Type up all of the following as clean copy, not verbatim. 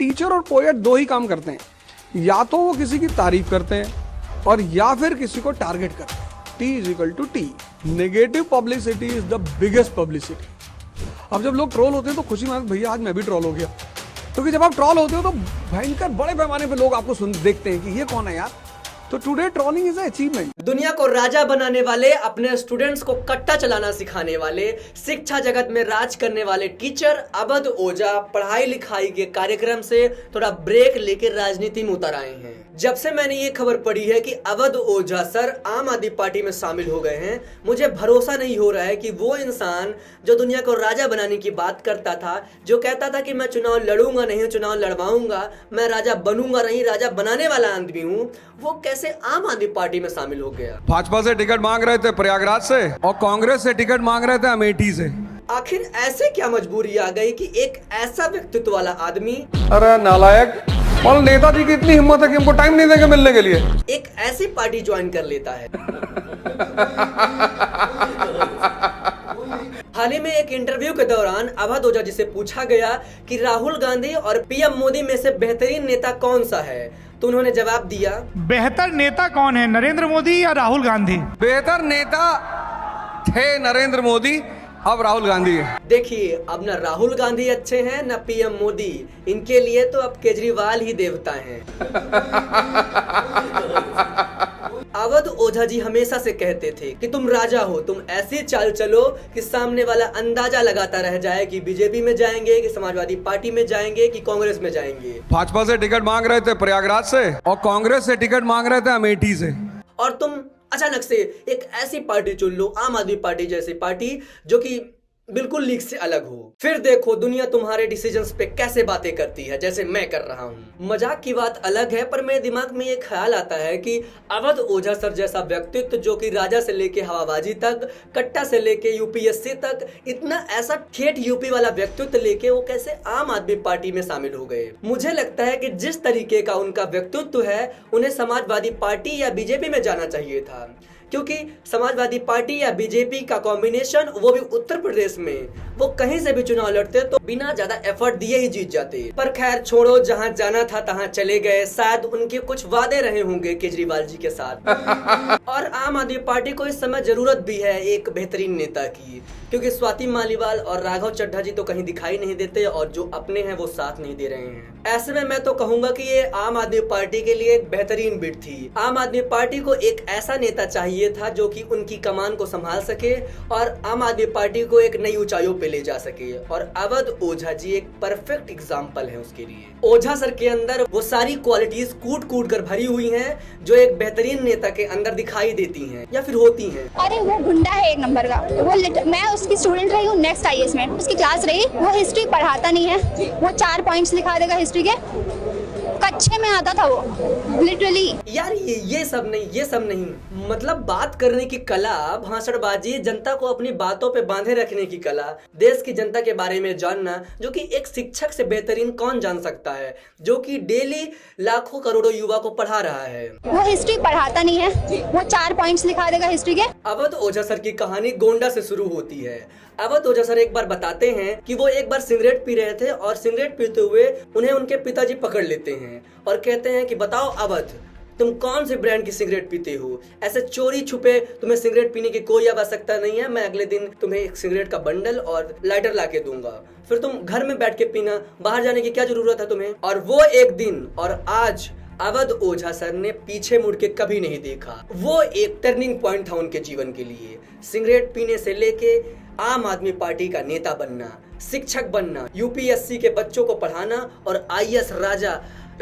Teacher और poet दो ही काम करते हैं, या तो वो किसी की तारीफ करते हैं और या फिर किसी को टारगेट करते हैं। T=T। Negative publicity is the biggest publicity. अब जब लोग ट्रोल होते हैं तो खुशी मानते भैया आज मैं भी ट्रोल हो गया, क्योंकि जब आप ट्रोल होते हो तो भयंकर बड़े पैमाने पे लोग आपको देखते हैं कि ये कौन है यार। तो टुडे ट्रोलिंग इज अचीवमेंट। दुनिया को राजा बनाने वाले, अपने स्टूडेंट्स को कट्टा चलाना सिखाने वाले, शिक्षा जगत में राज करने वाले टीचर अवध ओझा पढ़ाई लिखाई के कार्यक्रम से थोड़ा ब्रेक लेके राजनीति में उतर आए हैं। जब से मैंने ये खबर पढ़ी है कि अवध ओझा सर आम आदमी पार्टी में शामिल हो गए हैं, मुझे भरोसा नहीं हो रहा है कि वो इंसान जो दुनिया को राजा बनाने की बात करता था, जो कहता था कि मैं चुनाव लड़ूंगा नहीं, चुनाव लड़वाऊंगा, मैं राजा बनूंगा नहीं, राजा बनाने वाला आदमी हूँ, वो कैसे आम आदमी पार्टी में शामिल हो गया। भाजपा से टिकट मांग रहे थे प्रयागराज से और कांग्रेस से टिकट मांग रहे थे अमेठी से। आखिर ऐसे क्या मजबूरी आ गई कि एक ऐसा व्यक्तित्व वाला आदमी, अरे नालायक, और नेताजी की इतनी हिम्मत है कि हमको टाइम नहीं देंगे मिलने के लिए, एक ऐसी पार्टी ज्वाइन कर लेता है। हाल ही में एक इंटरव्यू के दौरान अवध ओझा जी से पूछा गया कि राहुल गांधी और पीएम मोदी में से बेहतरीन नेता कौन सा है, तो उन्होंने जवाब दिया, बेहतर नेता कौन है, नरेंद्र मोदी या राहुल गांधी? बेहतर नेता थे नरेंद्र मोदी, अब राहुल गांधी है। देखिए, अब ना राहुल गांधी अच्छे हैं ना पीएम मोदी, इनके लिए तो अब केजरीवाल ही देवता हैं। अवध ओझा जी हमेशा से कहते थे कि तुम राजा हो, तुम ऐसी चाल चलो कि सामने वाला अंदाजा लगाता रह जाए कि बीजेपी में जाएंगे, कि समाजवादी पार्टी में जाएंगे, कि कांग्रेस में जाएंगे। भाजपा से टिकट मांग रहे थे प्रयागराज से और कांग्रेस से टिकट मांग रहे थे अमेठी से, और तुम अचानक से एक ऐसी पार्टी चुन लो, आम आदमी पार्टी जैसी पार्टी, जो कि बिल्कुल लीग से अलग हो। फिर देखो दुनिया तुम्हारे डिसीजंस पे कैसे बातें करती है, जैसे मैं कर रहा हूँ। मजाक की बात अलग है, पर मेरे दिमाग में ये ख्याल आता है कि अवध ओझा सर जैसा व्यक्तित्व, जो कि राजा से लेके हवाबाजी तक, कट्टा से लेके यूपीएससी तक, इतना ऐसा ठेठ यूपी वाला व्यक्तित्व लेके वो कैसे आम आदमी पार्टी में शामिल हो गए। मुझे लगता है कि जिस तरीके का उनका व्यक्तित्व है, उन्हें समाजवादी पार्टी या बीजेपी में जाना चाहिए था, क्योंकि समाजवादी पार्टी या बीजेपी का कॉम्बिनेशन, वो भी उत्तर प्रदेश में, वो कहीं से भी चुनाव लड़ते तो बिना ज्यादा एफर्ट दिए ही जीत जाते। पर खैर छोड़ो, जहां जाना था तहां चले गए। शायद उनके कुछ वादे रहे होंगे केजरीवाल जी के साथ। और आम आदमी पार्टी को इस समय जरूरत भी है एक बेहतरीन नेता की, क्योंकि स्वाति मालीवाल और राघव चड्ढा जी तो कहीं दिखाई नहीं देते और जो अपने हैं वो साथ नहीं दे रहे हैं। ऐसे में मैं तो कहूंगा कि ये आम आदमी पार्टी के लिए एक बेहतरीन बिट थी। आम आदमी पार्टी को एक ऐसा नेता चाहिए था जो कि उनकी कमान को संभाल सके और आम आदमी पार्टी को एक नई ऊंचाइयों पे ले जा सके, और अवध ओझा जी एक परफेक्ट एग्जाम्पल है उसके लिए। ओझा सर के अंदर वो सारी क्वालिटीज कूट कूट कर भरी हुई हैं जो एक बेहतरीन नेता के अंदर दिखाई देती हैं या फिर होती हैं। अरे वो गुंडा है एक नंबर का। मैं उसकी स्टूडेंट रही हूँ नेक्स्ट आईएएस में, उसकी क्लास रही। वो हिस्ट्री पढ़ाता नहीं है, वो 4 पॉइंट्स लिखा देगा हिस्ट्री के, कच्चे में आता था वो लिटरली। यार ये सब नहीं, मतलब बात करने की कला, भाषणबाजी, जनता को अपनी बातों पे बांधे रखने की कला, देश की जनता के बारे में जानना, जो कि एक शिक्षक से बेहतरीन कौन जान सकता है, जो कि डेली लाखों करोड़ों युवा को पढ़ा रहा है। वो हिस्ट्री पढ़ाता नहीं है, वो 4 पॉइंट्स लिखा देगा हिस्ट्री के। अवध ओझा सर की कहानी गोंडा से शुरू होती है। अवध ओझा सर एक बार बताते हैं कि वो एक बार सिगरेट पी रहे थे और सिगरेट पीते हुए उन्हें उनके पिताजी पकड़ लेते हैं और कहते हैं कि बताओ अवध, तुम कौन से ब्रांड की सिगरेट पीते हो? ऐसे चोरी छुपे तुम्हें सिगरेट पीने की कोई आवश्यकता नहीं है, मैं अगले दिन तुम्हें एक सिगरेट का बंडल और लाइटर ला के दूंगा, फिर तुम घर में बैठ के पीना, बाहर जाने की क्या जरूरत है तुम्हें। और वो एक दिन और आज अवध ओझा सर ने पीछे मुड़ के कभी नहीं देखा। वो एक टर्निंग पॉइंट था उनके जीवन के लिए। सिगरेट पीने से लेके आम आदमी पार्टी का नेता बनना, शिक्षक बनना, यूपीएससी के बच्चों को पढ़ाना और आईएएस राजा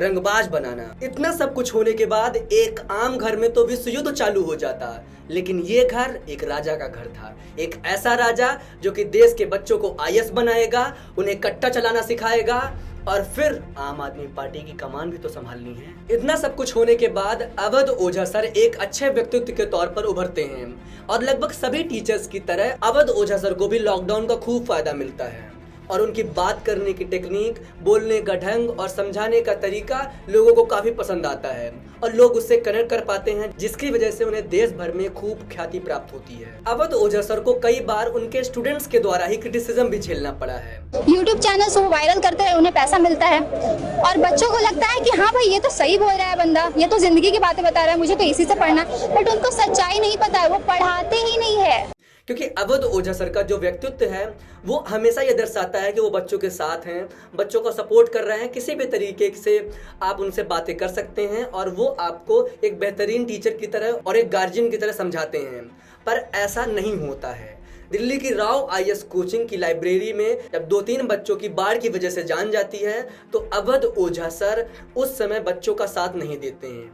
रंगबाज बनाना, इतना सब कुछ होने के बाद एक आम घर में तो विश्व युद्ध चालू हो जाता। लेकिन ये घर एक राजा का घर था, एक ऐसा राजा जो कि देश के बच्चों को आईएएस बनाएगा, उन्हें कट्टा चलाना सिखाएगा और फिर आम आदमी पार्टी की कमान भी तो संभालनी है। इतना सब कुछ होने के बाद अवध ओझा सर एक अच्छे व्यक्तित्व के तौर पर उभरते हैं और लगभग सभी टीचर्स की तरह अवध ओझा सर को भी लॉकडाउन का खूब फायदा मिलता है। और उनकी बात करने की टेक्निक, बोलने का ढंग और समझाने का तरीका लोगों को काफी पसंद आता है और लोग उससे कनेक्ट कर पाते हैं, जिसकी वजह से उन्हें देश भर में खूब ख्याति प्राप्त होती है। अवध ओझा सर को कई बार उनके स्टूडेंट्स के द्वारा ही क्रिटिसिज्म भी झेलना पड़ा है। यूट्यूब चैनल वो वायरल करते हैं, उन्हें पैसा मिलता है और बच्चों को लगता है कि हाँ भाई ये तो सही बोल रहा है बंदा, ये तो जिंदगी की बातें बता रहा है, मुझे तो इसी से पढ़ना है। बट उनको सच्चाई नहीं पता है, वो पढ़ाते ही नहीं है। क्योंकि अवध ओझा सर का जो व्यक्तित्व है वो हमेशा ये दर्शाता है कि वो बच्चों के साथ हैं, बच्चों को सपोर्ट कर रहे हैं, किसी भी तरीके से आप उनसे बातें कर सकते हैं और वो आपको एक बेहतरीन टीचर की तरह और एक गार्जियन की तरह समझाते हैं। पर ऐसा नहीं होता है। दिल्ली की राव आईएएस कोचिंग की लाइब्रेरी में जब 2-3 बच्चों की बाढ़ की वजह से जान जाती है तो अवध ओझा सर उस समय बच्चों का साथ नहीं देते हैं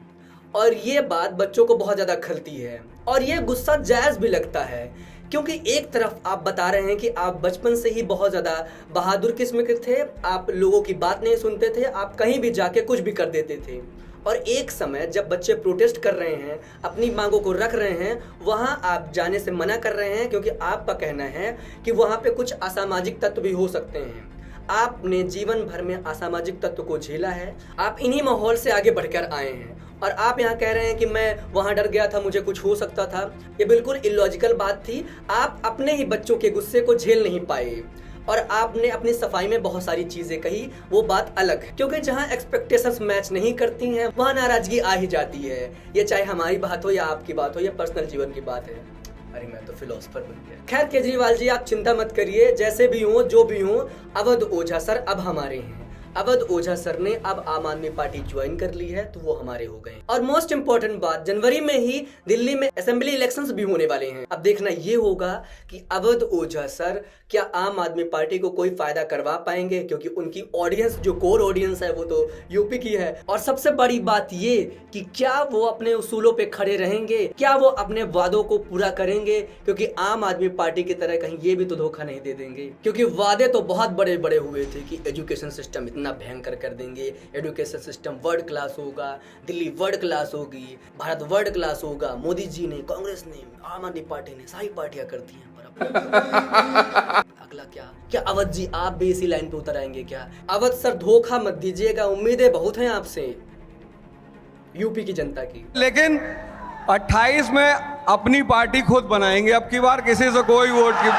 और ये बात बच्चों को बहुत ज़्यादा खलती है और ये गुस्सा जायज़ भी लगता है, क्योंकि एक तरफ आप बता रहे हैं कि आप बचपन से ही बहुत ज़्यादा बहादुर किस्म के थे, आप लोगों की बात नहीं सुनते थे, आप कहीं भी जाके कुछ भी कर देते थे। और एक समय जब बच्चे प्रोटेस्ट कर रहे हैं, अपनी मांगों को रख रहे हैं, वहाँ आप जाने से मना कर रहे हैं क्योंकि आपका कहना है कि वहाँ पे कुछ असामाजिक तत्व भी हो सकते हैं। आपने जीवन भर में असामाजिक तत्व को झेला है, आप इन्हीं माहौल से आगे बढ़कर आए हैं और आप यहाँ कह रहे हैं कि मैं वहाँ डर गया था, मुझे कुछ हो सकता था। ये बिल्कुल इलॉजिकल बात थी। आप अपने ही बच्चों के गुस्से को झेल नहीं पाए और आपने अपनी सफाई में बहुत सारी चीजें कही, वो बात अलग है। क्योंकि जहाँ एक्सपेक्टेशंस मैच नहीं करती हैं वहाँ नाराजगी आ ही जाती है। ये चाहे हमारी बात हो या आपकी बात हो या पर्सनल जीवन की बात है। अरे मैं तो फिलोसफर बन गया। खैर केजरीवाल जी, आप चिंता मत करिए, जैसे भी हो जो भी हो, अवध ओझा सर अब हमारे हैं। अवध ओझा सर ने अब आम आदमी पार्टी ज्वाइन कर ली है तो वो हमारे हो गए। और मोस्ट इंपॉर्टेंट बात, जनवरी में ही दिल्ली में असेंबली इलेक्शंस भी होने वाले हैं। अब देखना ये होगा कि अवध ओझा सर क्या आम आदमी पार्टी को कोई फायदा करवा पाएंगे, क्योंकि उनकी ऑडियंस जो कोर ऑडियंस है वो तो यूपी की है। और सबसे बड़ी बात ये कि क्या वो अपने उसूलों पे खड़े रहेंगे, क्या वो अपने वादों को पूरा करेंगे, क्योंकि आम आदमी पार्टी की तरह कहीं ये भी तो धोखा नहीं दे देंगे। क्योंकि वादे तो बहुत बड़े बड़े हुए थे कि एजुकेशन सिस्टम इतना भयंकर कर देंगे, एजुकेशन सिस्टम वर्ल्ड क्लास होगा, दिल्ली वर्ल्ड क्लास होगी, भारत वर्ल्ड क्लास होगा। मोदी जी ने, कांग्रेस ने, आम आदमी पार्टी ने, सारी पार्टियां करती हैं। अगला क्या अवध जी आप भी इसी लाइन पे उतर आएंगे क्या? अवध सर धोखा मत दीजिएगा, उम्मीदें बहुत हैं आपसे, यूपी की जनता की। लेकिन 28 में अपनी पार्टी खुद बनाएंगे, अब की बार किसी से कोई वोट की